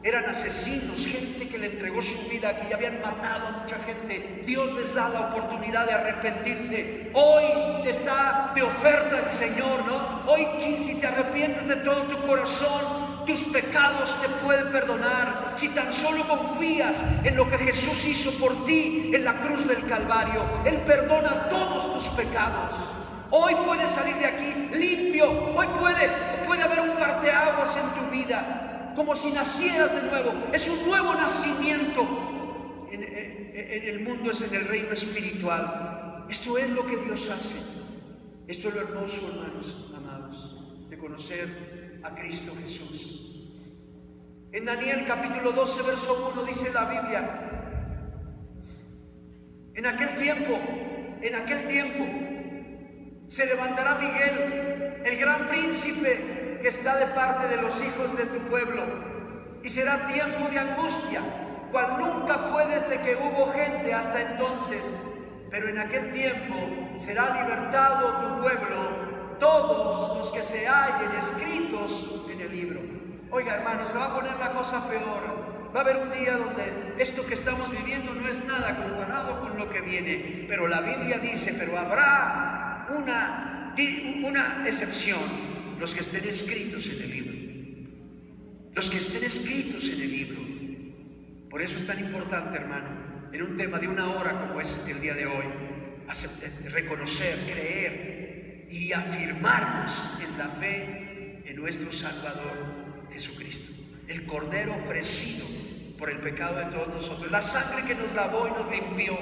eran asesinos, gente que le entregó su vida, que ya habían matado a mucha gente. Dios les da la oportunidad de arrepentirse. Hoy está de oferta el Señor, ¿no? Hoy, si te arrepientes de todo tu corazón, tus pecados te puede perdonar. Si tan solo confías en lo que Jesús hizo por ti en la cruz del Calvario, Él perdona todos tus pecados. Hoy puedes salir de aquí limpio. Hoy puede haber un parteaguas en tu vida, como si nacieras de nuevo. Es un nuevo nacimiento en el mundo, es en el reino espiritual. Esto es lo que Dios hace. Esto es lo hermoso, hermanos amados, de conocer a Cristo Jesús. En Daniel capítulo 12, verso 1 dice la Biblia: En aquel tiempo, se levantará Miguel, el gran príncipe que está de parte de los hijos de tu pueblo, y será tiempo de angustia, cual nunca fue desde que hubo gente hasta entonces. Pero en aquel tiempo será libertado tu pueblo, todos los que se hallen escritos en el libro. Oiga, hermano, se va a poner la cosa peor. Va a haber un día donde esto que estamos viviendo no es nada comparado con lo que viene. Pero la Biblia dice, pero habrá una excepción, los que estén escritos en el libro. Los que estén escritos en el libro. Por eso es tan importante, hermano, en un tema de una hora como es el día de hoy, reconocer, creer y afirmarnos en la fe en nuestro Salvador Jesucristo, el Cordero ofrecido por el pecado de todos nosotros, la sangre que nos lavó y nos limpió,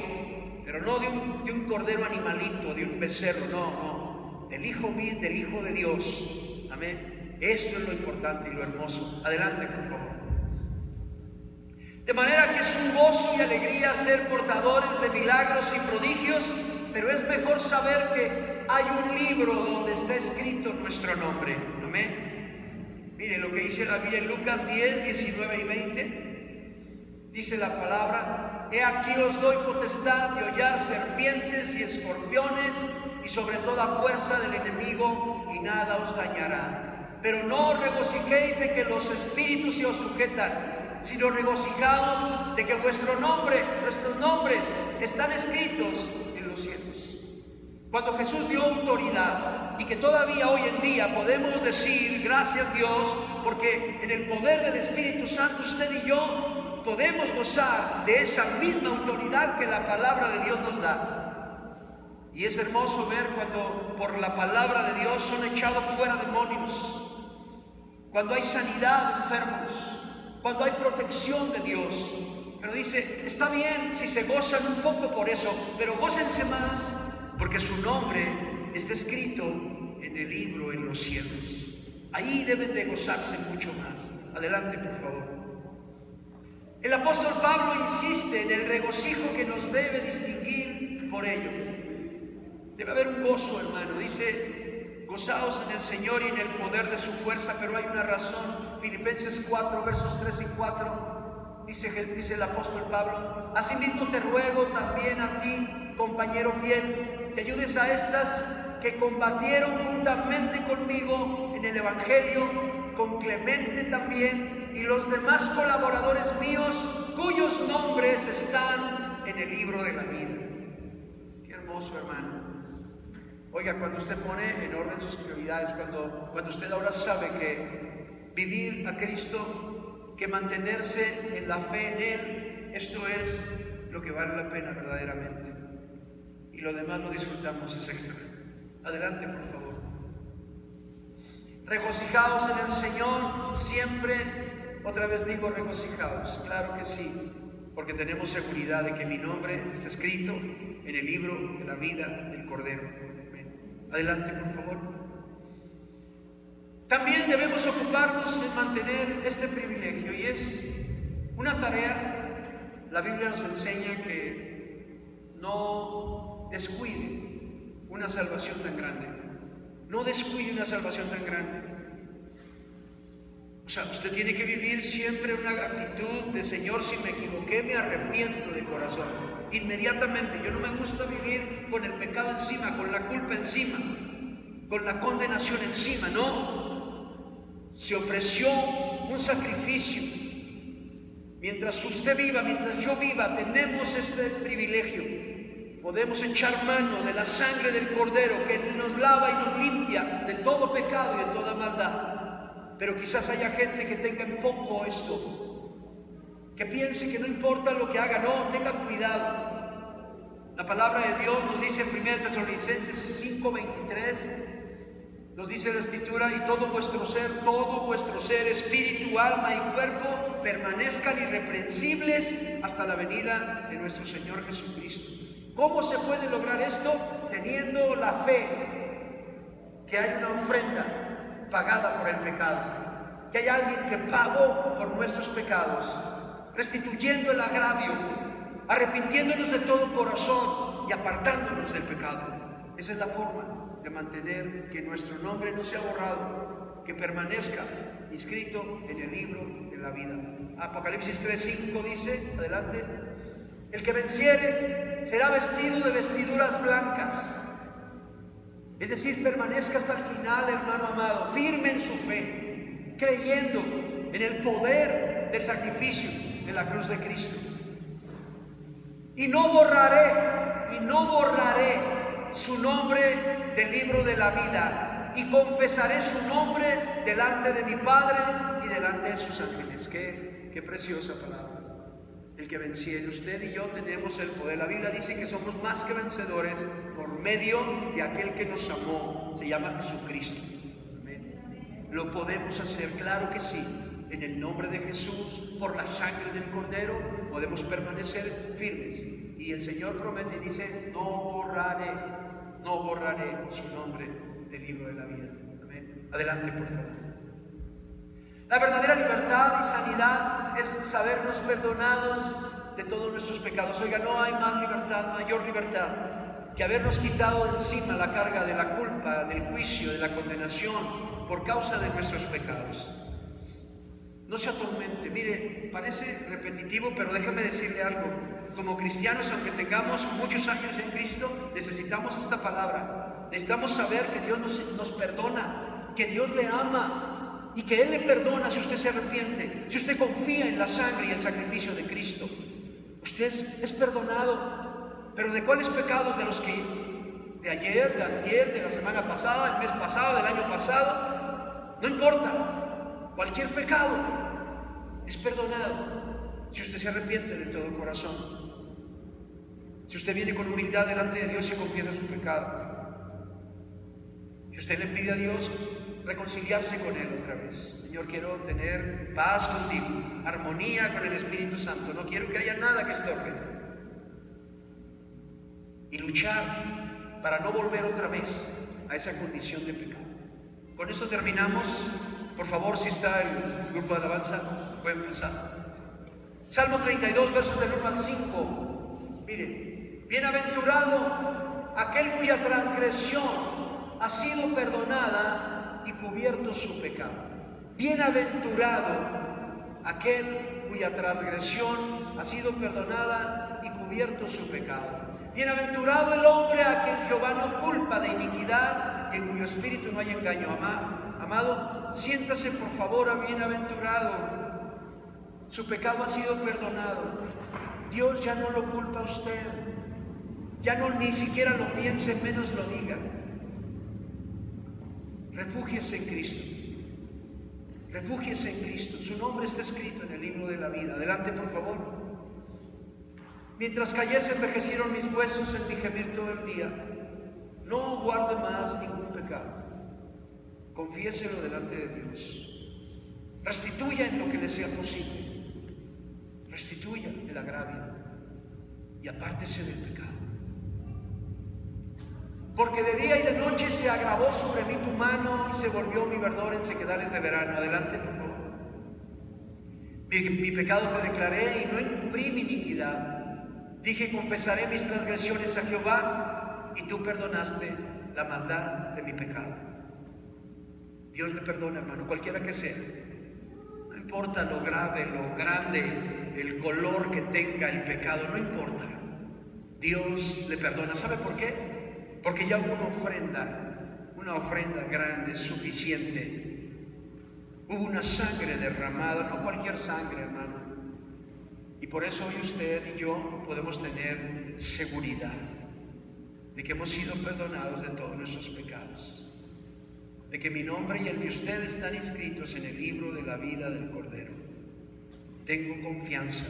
pero no de un cordero animalito, de un becerro, no, del Hijo de Dios. Amén. Esto es lo importante y lo hermoso. Adelante, por favor. De manera que es un gozo y alegría ser portadores de milagros y prodigios, pero es mejor saber que hay un libro donde está escrito nuestro nombre. Amén. Mire lo que dice la Biblia en Lucas 10, 19 y 20. Dice la palabra: he aquí os doy potestad de hollar serpientes y escorpiones y sobre toda fuerza del enemigo, y nada os dañará. Pero no os regocijéis de que los espíritus se os sujetan, sino regocijaos de que nuestros nombres están escritos en los cielos. Cuando Jesús dio autoridad, y que todavía hoy en día podemos decir gracias Dios, porque en el poder del Espíritu Santo usted y yo podemos gozar de esa misma autoridad que la palabra de Dios nos da. Y es hermoso ver cuando por la palabra de Dios son echados fuera demonios, cuando hay sanidad de enfermos, cuando hay protección de Dios. Pero dice, está bien si se gozan un poco por eso, pero gócense más porque su nombre está escrito en el libro en los cielos. Ahí deben de gozarse mucho más. Adelante, por favor. El apóstol Pablo insiste en el regocijo que nos debe distinguir por ello. Debe haber un gozo, hermano. Dice, gozaos en el Señor y en el poder de su fuerza, pero hay una razón. Filipenses 4, versos 3 y 4, dice el apóstol Pablo: asimismo te ruego también a ti, compañero fiel, que ayudes a estas que combatieron juntamente conmigo en el Evangelio, con Clemente también, y los demás colaboradores míos, cuyos nombres están en el libro de la vida. Qué hermoso, hermano. Oiga, cuando usted pone en orden sus prioridades, cuando usted ahora sabe que vivir a Cristo, que mantenerse en la fe en Él, esto es lo que vale la pena verdaderamente. Y lo demás lo disfrutamos, es extra. Adelante, por favor. Regocijaos en el Señor siempre. Otra vez digo, regocijaos. Claro que sí, porque tenemos seguridad de que mi nombre está escrito en el libro de la vida del Cordero. Adelante, por favor. También debemos ocuparnos en mantener este privilegio, y es una tarea. La Biblia nos enseña que no descuide una salvación tan grande. No descuide una salvación tan grande. O sea, usted tiene que vivir siempre una actitud de: Señor, si me equivoqué, me arrepiento de corazón. Inmediatamente. Yo no me gusta vivir con el pecado encima, con la culpa encima, con la condenación encima. No. Se ofreció un sacrificio. Mientras usted viva, mientras yo viva, tenemos este privilegio. Podemos echar mano de la sangre del Cordero que nos lava y nos limpia de todo pecado y de toda maldad. Pero quizás haya gente que tenga en poco esto, que piense que no importa lo que haga. No, tenga cuidado. La palabra de Dios nos dice en 1 Tesalonicenses 5:23, nos dice la Escritura: y todo vuestro ser, espíritu, alma y cuerpo, permanezcan irreprensibles hasta la venida de nuestro Señor Jesucristo. ¿Cómo se puede lograr esto? Teniendo la fe que hay una ofrenda pagada por el pecado, que hay alguien que pagó por nuestros pecados, restituyendo el agravio, arrepintiéndonos de todo corazón y apartándonos del pecado. Esa es la forma de mantener que nuestro nombre no sea borrado, que permanezca inscrito en el libro de la vida. Apocalipsis 3:5 dice, adelante, el que venciere será vestido de vestiduras blancas. Es decir, permanezca hasta el final, hermano amado, firme en su fe, creyendo en el poder del sacrificio de la cruz de Cristo. Y no borraré su nombre del libro de la vida, y confesaré su nombre delante de mi Padre y delante de sus ángeles. Qué preciosa palabra. El que venciere, usted y yo tenemos el poder. La Biblia dice que somos más que vencedores por medio de aquel que nos amó. Se llama Jesucristo. Amén. Lo podemos hacer, claro que sí. En el nombre de Jesús, por la sangre del Cordero, podemos permanecer firmes. Y el Señor promete y dice, no borraré su nombre del libro de la vida. Amén. Adelante, por favor. La verdadera libertad y sanidad es sabernos perdonados de todos nuestros pecados. Oiga, no hay más libertad, mayor libertad que habernos quitado de encima la carga de la culpa, del juicio, de la condenación por causa de nuestros pecados. No se atormente. Mire, parece repetitivo, pero déjame decirle algo. Como cristianos, aunque tengamos muchos años en Cristo, necesitamos esta palabra. Necesitamos saber que Dios nos perdona, que Dios le ama y que Él le perdona si usted se arrepiente, si usted confía en la sangre y el sacrificio de Cristo. Usted es perdonado. ¿Pero de cuáles pecados? De los que de ayer, de antier, de la semana pasada, el mes pasado, del año pasado. No importa. Cualquier pecado es perdonado si usted se arrepiente de todo corazón. Si usted viene con humildad delante de Dios y confiesa su pecado. Si usted le pide a Dios reconciliarse con Él otra vez. Señor, quiero tener paz contigo, armonía con el Espíritu Santo. No quiero que haya nada que estorbe. Y luchar para no volver otra vez a esa condición de pecado. Con eso terminamos. Por favor, si está el grupo de alabanza, pueden pasar. Salmo 32, versos del 1 al 5. Mire, bienaventurado aquel cuya transgresión ha sido perdonada y cubierto su pecado. Bienaventurado aquel cuya transgresión ha sido perdonada y cubierto su pecado. Bienaventurado el hombre a quien Jehová no culpa de iniquidad y en cuyo espíritu no hay engaño. Amado, siéntase por favor, bienaventurado. Su pecado ha sido perdonado. Dios ya no lo culpa a usted. Ya no ni siquiera lo piense, menos lo diga. Refúgiese en Cristo. Refúgiese en Cristo. Su nombre está escrito en el libro de la vida. Adelante, por favor. Mientras cayese envejecieron mis huesos en mi gemir todo el día. No guarde más ningún pecado. Confiéselo delante de Dios. Restituya en lo que le sea posible. Restituya el agravio y apártese del pecado. Porque de día y de noche se agravó sobre mí tu mano y se volvió mi verdor en sequedales de verano. Adelante, por favor. Mi pecado te declaré y no encubrí mi iniquidad. Dije, confesaré mis transgresiones a Jehová y tú perdonaste la maldad de mi pecado. Dios le perdona, hermano, cualquiera que sea. No importa lo grave, lo grande, el color que tenga el pecado, no importa. Dios le perdona. ¿Sabe por qué? Porque ya hubo una ofrenda grande, suficiente. Hubo una sangre derramada, no cualquier sangre, hermano. Y por eso hoy usted y yo podemos tener seguridad de que hemos sido perdonados de todos nuestros pecados. De que mi nombre y el de usted están inscritos en el libro de la vida del Cordero. Tengo confianza,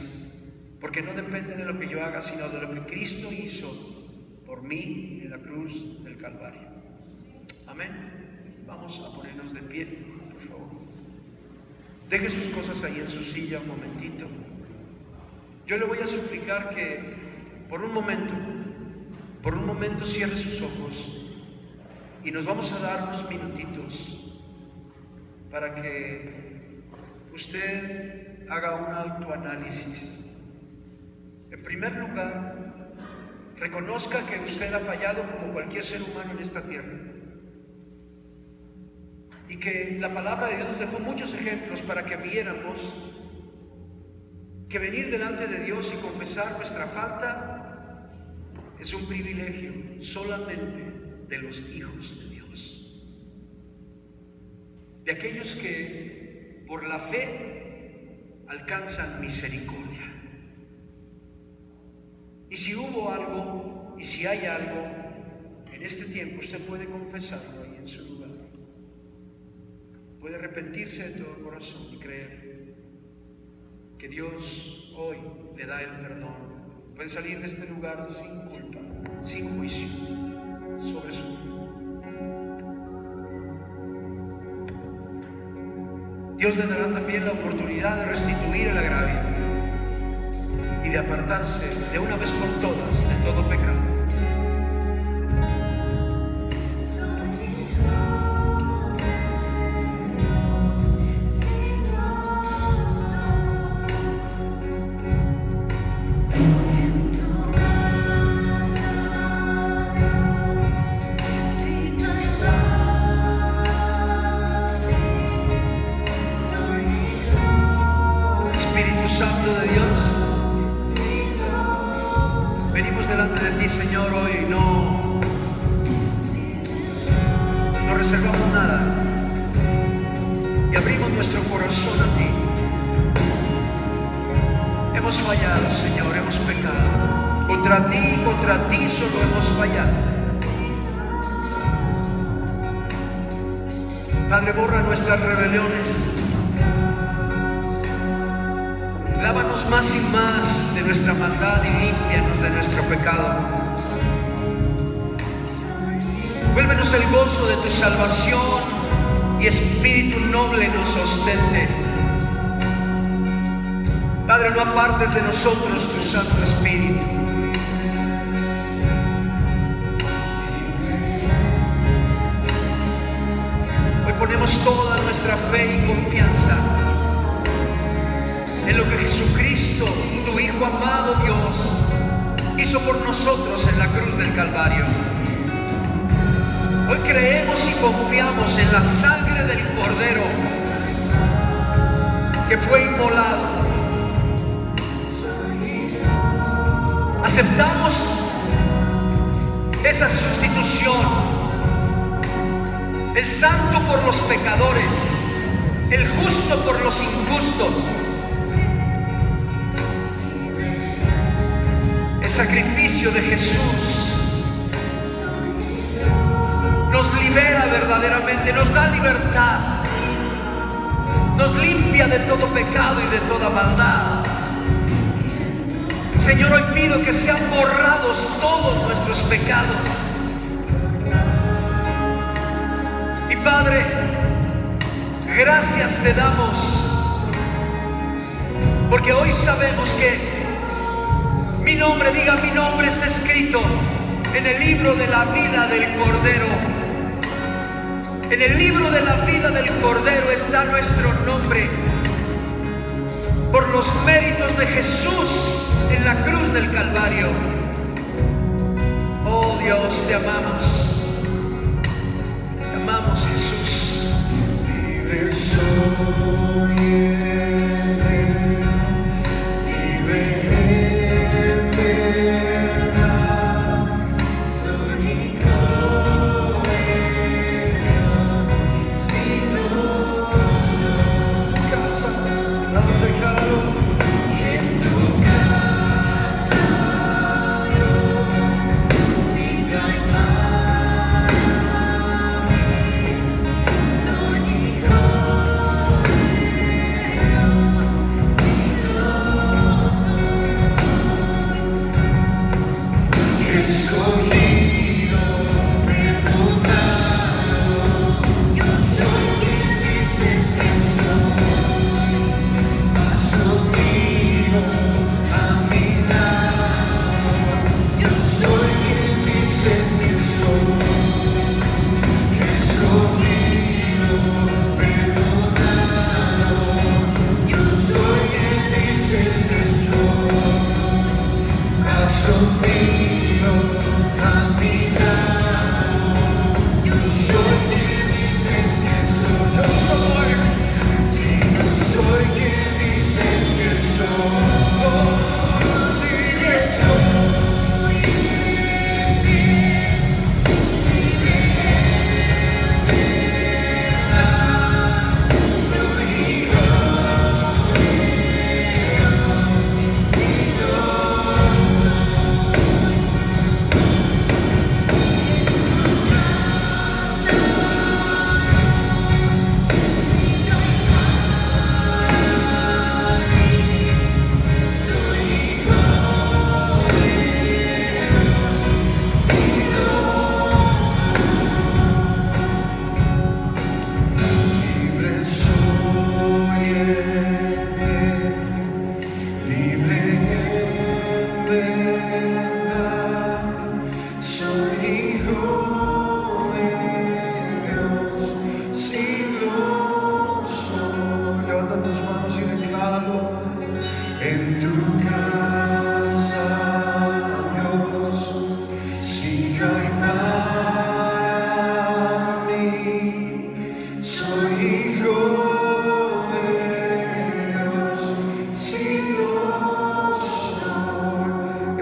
porque no depende de lo que yo haga, sino de lo que Cristo hizo por mí en la cruz del Calvario. Amén. Vamos a ponernos de pie, por favor. Deje sus cosas ahí en su silla un momentito. Yo le voy a suplicar que por un momento cierre sus ojos y nos vamos a dar unos minutitos para que usted haga un autoanálisis En primer lugar, reconozca que usted ha fallado como cualquier ser humano en esta tierra. Y que la palabra de Dios nos dejó muchos ejemplos para que viéramos que venir delante de Dios y confesar nuestra falta es un privilegio solamente de los hijos de Dios, de aquellos que por la fe alcanzan misericordia. Y si hubo algo, y si hay algo, en este tiempo usted puede confesarlo ahí en su lugar. Puede arrepentirse de todo corazón y creer que Dios hoy le da el perdón. Puede salir de este lugar sin culpa, sin juicio sobre su vida. Dios le dará también la oportunidad de restituir el agravio y de apartarse de una vez por todas de todo pecado. Santo de Dios, venimos delante de ti, Señor, hoy no reservamos nada y abrimos nuestro corazón a ti. Hemos fallado, Señor, hemos pecado contra ti solo hemos fallado. Padre, borra nuestras rebeliones. Lávanos más y más de nuestra maldad y límpianos de nuestro pecado. Vuélvenos el gozo de tu salvación y espíritu noble nos sostente. Padre, no apartes de nosotros tu Santo Espíritu. Hoy ponemos toda nuestra fe y confianza en lo que Jesucristo, tu Hijo amado Dios, hizo por nosotros en la cruz del Calvario. Hoy creemos y confiamos en la sangre del Cordero que fue inmolado. Aceptamos esa sustitución, el santo por los pecadores, el justo por los injustos. Sacrificio de Jesús nos libera verdaderamente, nos da libertad, nos limpia de todo pecado y de toda maldad. Señor, hoy pido que sean borrados todos nuestros pecados. Y Padre, gracias te damos, porque hoy sabemos que mi nombre está escrito en el libro de la vida del Cordero. En el libro de la vida del Cordero está nuestro nombre. Por los méritos de Jesús en la cruz del Calvario. Oh Dios, te amamos. Te amamos, Jesús. Libre soy.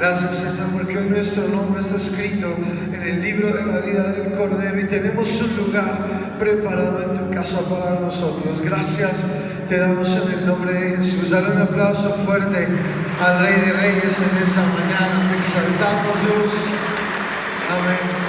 Gracias, Señor, porque hoy nuestro nombre está escrito en el libro de la vida del Cordero y tenemos un lugar preparado en tu casa para nosotros. Gracias te damos en el nombre de Jesús. Dale un aplauso fuerte al Rey de Reyes en esta mañana. Te exaltamos, Dios. Amén.